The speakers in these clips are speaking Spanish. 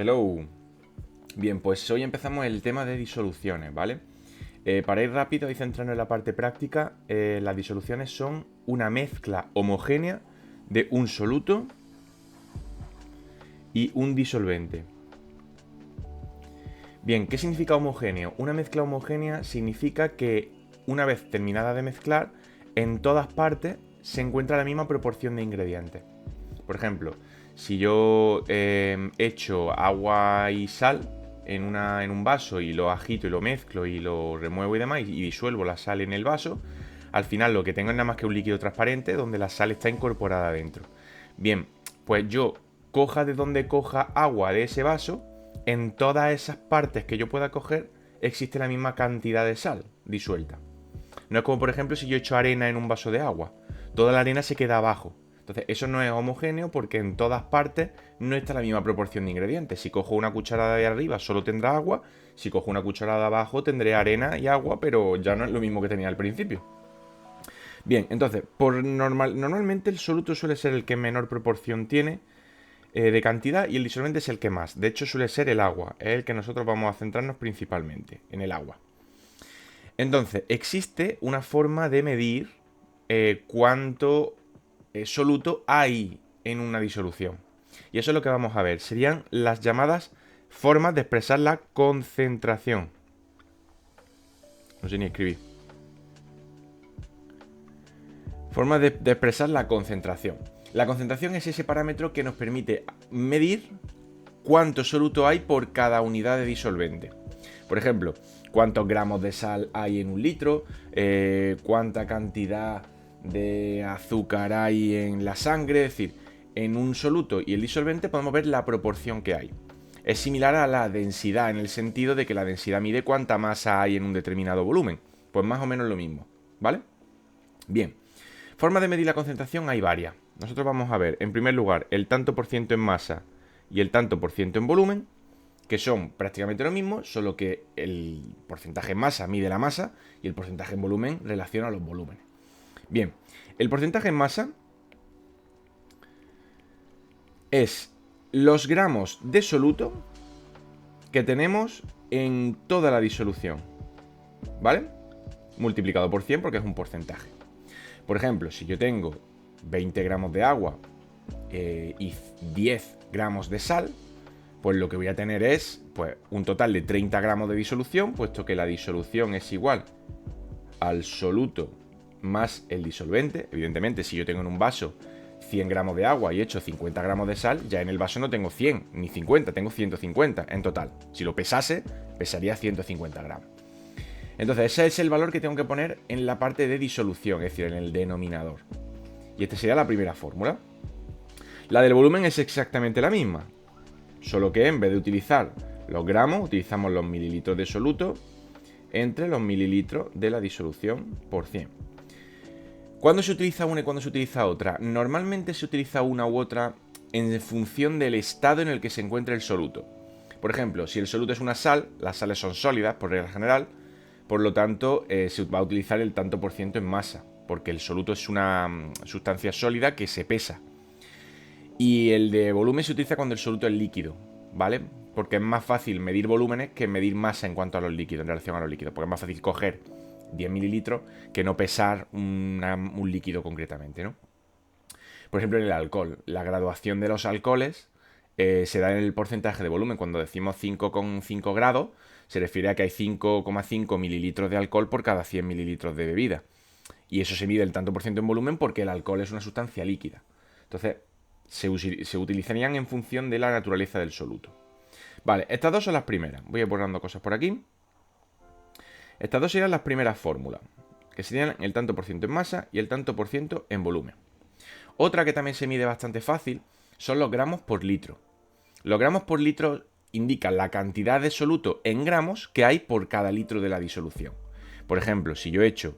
Hello. Bien, pues hoy empezamos el tema de disoluciones, ¿vale? Para ir rápido y centrarnos en la parte práctica, las disoluciones son una mezcla homogénea de un soluto y un disolvente. Bien, ¿qué significa homogéneo? Una mezcla homogénea significa que una vez terminada de mezclar, en todas partes se encuentra la misma proporción de ingredientes. Por ejemplo, si yo echo agua y sal en un vaso y lo agito y lo mezclo y lo remuevo y demás y disuelvo la sal en el vaso, al final lo que tengo es nada más que un líquido transparente donde la sal está incorporada dentro. Bien, pues yo coja de donde coja agua de ese vaso, en todas esas partes que yo pueda coger existe la misma cantidad de sal disuelta. No es como, por ejemplo, si yo echo arena en un vaso de agua. Toda la arena se queda abajo. Entonces, eso no es homogéneo porque en todas partes no está la misma proporción de ingredientes. Si cojo una cucharada de arriba, solo tendrá agua. Si cojo una cucharada de abajo, tendré arena y agua, pero ya no es lo mismo que tenía al principio. Bien, entonces, normalmente el soluto suele ser el que menor proporción tiene de cantidad y el disolvente es el que más. De hecho, suele ser el agua. Es el que nosotros vamos a centrarnos principalmente, en el agua. Entonces, existe una forma de medir cuánto soluto hay en una disolución. Y eso es lo que vamos a ver. Serían las llamadas formas de expresar la concentración. No sé ni escribir. Formas de expresar la concentración. La concentración es ese parámetro que nos permite medir cuánto soluto hay por cada unidad de disolvente. Por ejemplo, cuántos gramos de sal hay en un litro, cuánta cantidad de azúcar hay en la sangre, es decir, en un soluto y el disolvente podemos ver la proporción que hay. Es similar a la densidad en el sentido de que la densidad mide cuánta masa hay en un determinado volumen. Pues más o menos lo mismo, ¿vale? Bien, formas de medir la concentración hay varias. Nosotros vamos a ver, en primer lugar, el tanto por ciento en masa y el tanto por ciento en volumen, que son prácticamente lo mismo, solo que el porcentaje en masa mide la masa y el porcentaje en volumen relaciona los volúmenes. Bien, el porcentaje en masa es los gramos de soluto que tenemos en toda la disolución, ¿vale? Multiplicado por 100 porque es un porcentaje. Por ejemplo, si yo tengo 20 gramos de agua y 10 gramos de sal, pues lo que voy a tener es pues, un total de 30 gramos de disolución, puesto que la disolución es igual al soluto más el disolvente. Evidentemente, si yo tengo en un vaso 100 gramos de agua y echo 50 gramos de sal, ya en el vaso no tengo 100 ni 50, tengo 150 en total. Si lo pesase, pesaría 150 gramos. Entonces, ese es el valor que tengo que poner en la parte de disolución, es decir, en el denominador. Y esta sería la primera fórmula. La del volumen es exactamente la misma, solo que en vez de utilizar los gramos, utilizamos los mililitros de soluto entre los mililitros de la disolución por 100. ¿Cuándo se utiliza una y cuándo se utiliza otra? Normalmente se utiliza una u otra en función del estado en el que se encuentra el soluto. Por ejemplo, si el soluto es una sal, las sales son sólidas por regla general, por lo tanto se va a utilizar el tanto por ciento en masa, porque el soluto es una sustancia sólida que se pesa. Y el de volumen se utiliza cuando el soluto es líquido, ¿vale? Porque es más fácil medir volúmenes que medir masa en cuanto a los líquidos, en relación a los líquidos. Porque es más fácil coger 10 mililitros que no pesar un líquido concretamente, ¿no? Por ejemplo, en el alcohol, la graduación de los alcoholes se da en el porcentaje de volumen. Cuando decimos 5,5 grados, se refiere a que hay 5,5 mililitros de alcohol por cada 100 mililitros de bebida. Y eso se mide el tanto por ciento en volumen porque el alcohol es una sustancia líquida. Entonces, se utilizarían en función de la naturaleza del soluto. Vale, estas dos son las primeras. Voy a ir borrando cosas por aquí. Estas dos serían las primeras fórmulas, que serían el tanto por ciento en masa y el tanto por ciento en volumen. Otra que también se mide bastante fácil son los gramos por litro. Los gramos por litro indican la cantidad de soluto en gramos que hay por cada litro de la disolución. Por ejemplo, si yo echo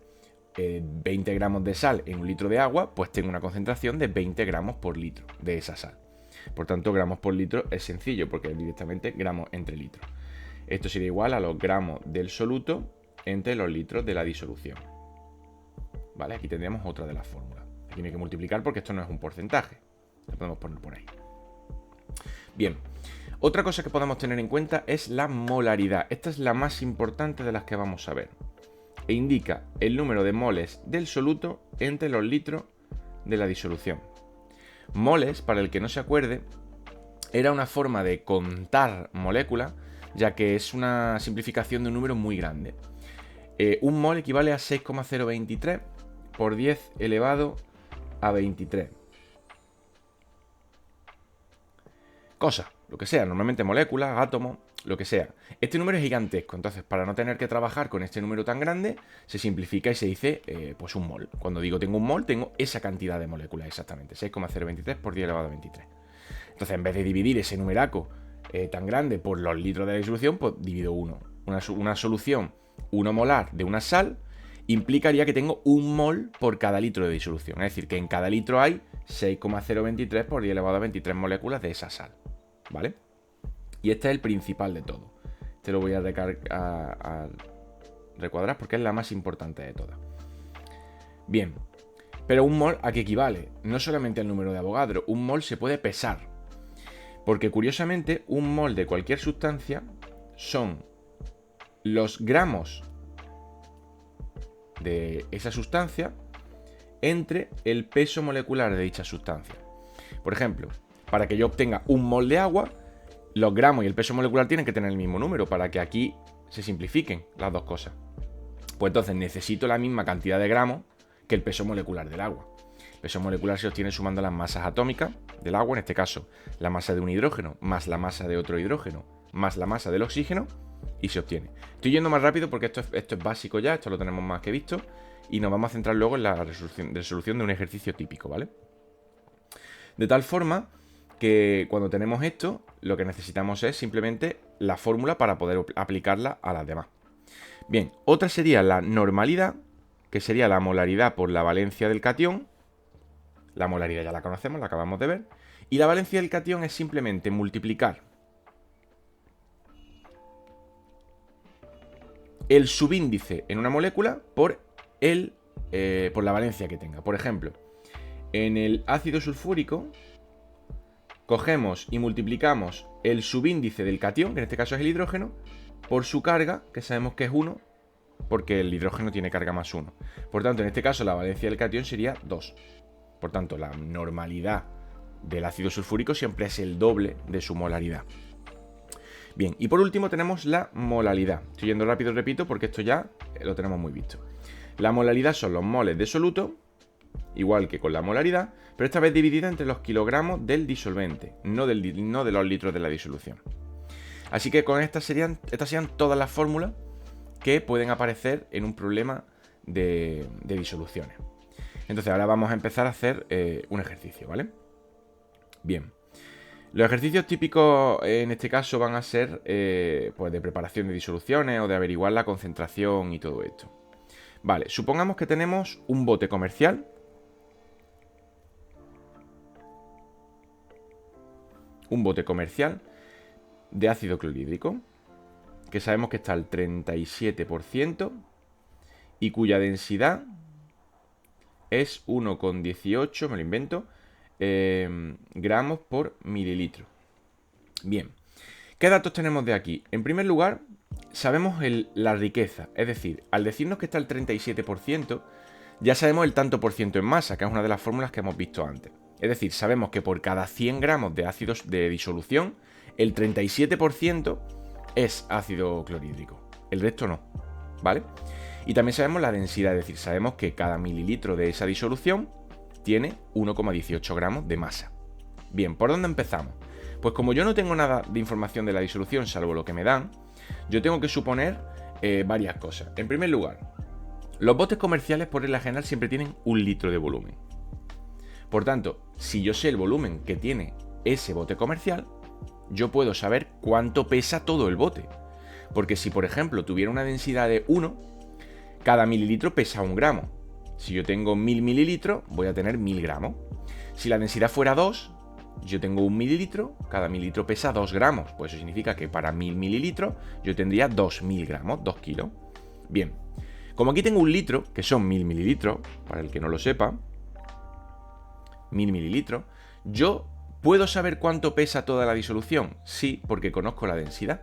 20 gramos de sal en un litro de agua, pues tengo una concentración de 20 gramos por litro de esa sal. Por tanto, gramos por litro es sencillo porque es directamente gramos entre litros. Esto sería igual a los gramos del soluto entre los litros de la disolución. ¿Vale? Aquí tendríamos otra de las fórmulas. Aquí no hay que multiplicar porque esto no es un porcentaje. Lo podemos poner por ahí. Bien. Otra cosa que podemos tener en cuenta es la molaridad. Esta es la más importante de las que vamos a ver. E indica el número de moles del soluto entre los litros de la disolución. Moles, para el que no se acuerde, era una forma de contar moléculas, ya que es una simplificación de un número muy grande. Un mol equivale a 6,023 por 10 elevado a 23. Cosas, lo que sea, normalmente moléculas, átomos, lo que sea. Este número es gigantesco, entonces para no tener que trabajar con este número tan grande, se simplifica y se dice pues un mol. Cuando digo tengo un mol, tengo esa cantidad de moléculas exactamente, 6,023 por 10 elevado a 23. Entonces en vez de dividir ese numeraco tan grande por los litros de la disolución, pues divido uno. Una solución 1 molar de una sal implicaría que tengo un mol por cada litro de disolución. Es decir, que en cada litro hay 6,023 por 10 elevado a 23 moléculas de esa sal. ¿Vale? Y este es el principal de todo. Este lo voy a recuadrar porque es la más importante de todas. Bien, pero un mol ¿a qué equivale? No solamente al número de Avogadro, un mol se puede pesar. Porque curiosamente, un mol de cualquier sustancia son los gramos de esa sustancia entre el peso molecular de dicha sustancia. Por ejemplo, para que yo obtenga un mol de agua, los gramos y el peso molecular tienen que tener el mismo número para que aquí se simplifiquen las dos cosas. Pues entonces necesito la misma cantidad de gramos que el peso molecular del agua. El peso molecular se obtiene sumando las masas atómicas del agua, en este caso la masa de un hidrógeno más la masa de otro hidrógeno más la masa del oxígeno, y se obtiene. Estoy yendo más rápido porque esto es básico ya, esto lo tenemos más que visto, y nos vamos a centrar luego en la resolución de un ejercicio típico, ¿vale? De tal forma que cuando tenemos esto, lo que necesitamos es simplemente la fórmula para poder aplicarla a las demás. Bien, otra sería la normalidad, que sería la molaridad por la valencia del catión. La molaridad ya la conocemos, la acabamos de ver. Y la valencia del catión es simplemente multiplicar el subíndice en una molécula por la valencia que tenga. Por ejemplo, en el ácido sulfúrico cogemos y multiplicamos el subíndice del catión, que en este caso es el hidrógeno, por su carga, que sabemos que es 1, porque el hidrógeno tiene carga más 1. Por tanto, en este caso la valencia del catión sería 2. Por tanto, la normalidad del ácido sulfúrico siempre es el doble de su molaridad. Bien, y por último tenemos la molaridad. Estoy yendo rápido, repito, porque esto ya lo tenemos muy visto. La molaridad son los moles de soluto, igual que con la molaridad, pero esta vez dividida entre los kilogramos del disolvente, no de los litros de la disolución. Así que con estas serían todas las fórmulas que pueden aparecer en un problema de disoluciones. Entonces ahora vamos a empezar a hacer un ejercicio, ¿vale? Bien. Los ejercicios típicos en este caso van a ser pues de preparación de disoluciones o de averiguar la concentración y todo esto. Vale, supongamos que tenemos un bote comercial. Un bote comercial de ácido clorhídrico, que sabemos que está al 37% y cuya densidad es 1,18, me lo invento, gramos por mililitro. Bien, ¿qué datos tenemos de aquí? En primer lugar, sabemos la riqueza, es decir, al decirnos que está al 37%, ya sabemos el tanto por ciento en masa, que es una de las fórmulas que hemos visto antes. Es decir, sabemos que por cada 100 gramos de ácidos de disolución, el 37% es ácido clorhídrico, el resto no, ¿vale? Y también sabemos la densidad, es decir, sabemos que cada mililitro de esa disolución tiene 1,18 gramos de masa. Bien, ¿por dónde empezamos? Pues como yo no tengo nada de información de la disolución, salvo lo que me dan, yo tengo que suponer varias cosas. En primer lugar, los botes comerciales por regla general siempre tienen 1 litro de volumen. Por tanto, si yo sé el volumen que tiene ese bote comercial, yo puedo saber cuánto pesa todo el bote. Porque si, por ejemplo, tuviera una densidad de 1, cada mililitro pesa 1 gramo. Si yo tengo 1000 mililitros, voy a tener 1000 gramos. Si la densidad fuera 2, yo tengo 1 mililitro, cada mililitro pesa 2 gramos. Pues eso significa que para 1000 mililitros yo tendría 2000 gramos, 2 kilos. Bien, como aquí tengo 1 litro, que son 1000 mililitros, para el que no lo sepa, 1000 mililitros, yo ¿Puedo saber cuánto pesa toda la disolución? Sí, porque conozco la densidad.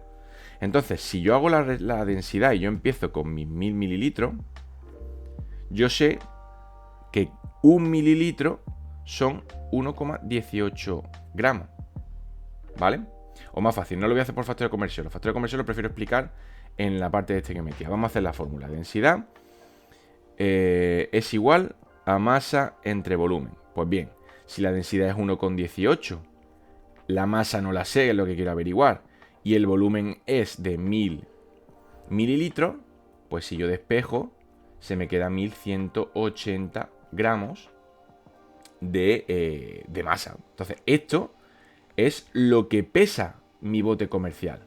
Entonces, si yo hago la densidad y yo empiezo con mis 1000 mililitros, yo sé que 1 mililitro son 1,18 gramos. ¿Vale? O más fácil, no lo voy a hacer por factor de conversión. Los factores de conversión los prefiero explicar en la parte de estequiometría. Vamos a hacer la fórmula. Densidad es igual a masa entre volumen. Pues bien, si la densidad es 1,18, la masa no la sé, es lo que quiero averiguar, y el volumen es de 1000 mililitros, pues si yo despejo, se me queda 1180 gramos de masa. Entonces, esto es lo que pesa mi bote comercial.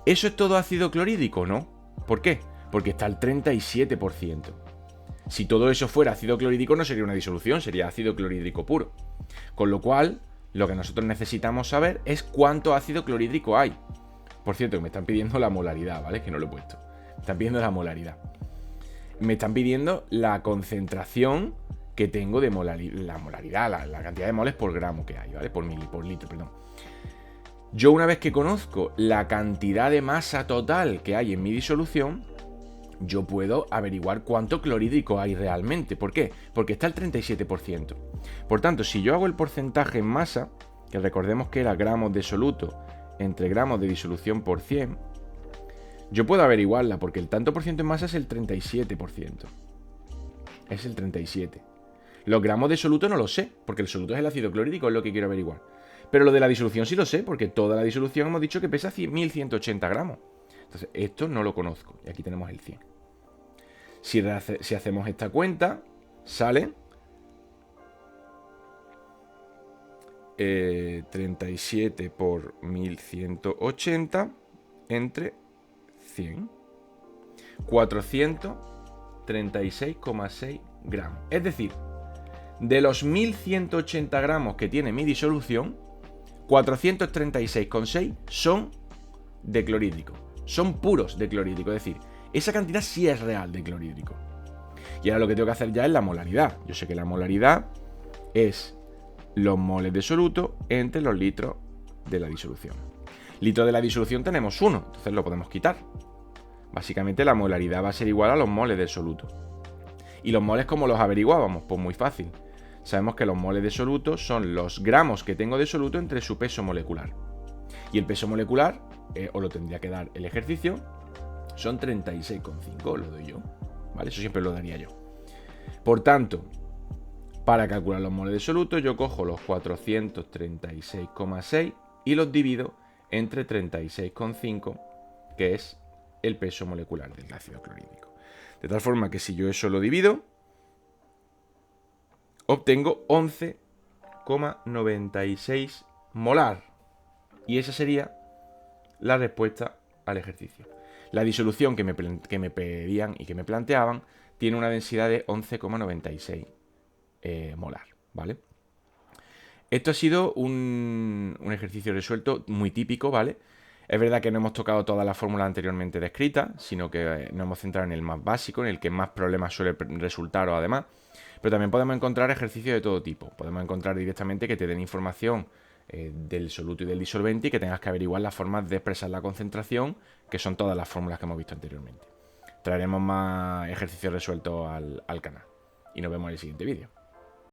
¿Eso es todo ácido clorhídrico? No. ¿Por qué? Porque está al 37%. Si todo eso fuera ácido clorhídrico no sería una disolución, sería ácido clorhídrico puro. Con lo cual, lo que nosotros necesitamos saber es cuánto ácido clorhídrico hay. Por cierto, que me están pidiendo la molaridad, ¿vale? Que no lo he puesto. Me están pidiendo la molaridad. Me están pidiendo la concentración que tengo de la molaridad, la cantidad de moles por gramo que hay, ¿vale? Por litro, perdón. Yo una vez que conozco la cantidad de masa total que hay en mi disolución, yo puedo averiguar cuánto clorhídrico hay realmente. ¿Por qué? Porque está al 37%. Por tanto, si yo hago el porcentaje en masa, que recordemos que era gramos de soluto entre gramos de disolución por 100, yo puedo averiguarla porque el tanto por ciento en masa es el 37%. Es el 37%. Los gramos de soluto no lo sé, porque el soluto es el ácido clorhídrico, es lo que quiero averiguar. Pero lo de la disolución sí lo sé, porque toda la disolución hemos dicho que pesa 1180 gramos. Entonces, esto no lo conozco. Y aquí tenemos el 100. Si hacemos esta cuenta, sale 37 por 1180 entre 100. 436,6 gramos. Es decir, de los 1180 gramos que tiene mi disolución, 436,6 son de clorhídrico. Son puros de clorhídrico. Es decir, esa cantidad sí es real de clorhídrico. Y ahora lo que tengo que hacer ya es la molaridad. Yo sé que la molaridad es los moles de soluto entre los litros de la disolución. Litros de la disolución tenemos 1, entonces lo podemos quitar. Básicamente la molaridad va a ser igual a los moles de soluto. ¿Y los moles cómo los averiguábamos? Pues muy fácil. Sabemos que los moles de soluto son los gramos que tengo de soluto entre su peso molecular. Y el peso molecular, os lo tendría que dar el ejercicio, son 36,5, lo doy yo. ¿Vale? Eso siempre lo daría yo. Por tanto, para calcular los moles de soluto, yo cojo los 436,6 y los divido entre 36,5, que es el peso molecular del ácido clorhídrico. De tal forma que si yo eso lo divido, obtengo 11,96 molar. Y esa sería la respuesta al ejercicio. La disolución que me pedían y que me planteaban tiene una densidad de 11,96 molar, ¿vale? Esto ha sido un ejercicio resuelto muy típico, ¿vale? Es verdad que no hemos tocado todas las fórmulas anteriormente descritas, sino que nos hemos centrado en el más básico, en el que más problemas suele resultar o además. Pero también podemos encontrar ejercicios de todo tipo. Podemos encontrar directamente que te den información del soluto y del disolvente y que tengas que averiguar las formas de expresar la concentración, que son todas las fórmulas que hemos visto anteriormente. Traeremos más ejercicios resueltos al canal. Y nos vemos en el siguiente vídeo.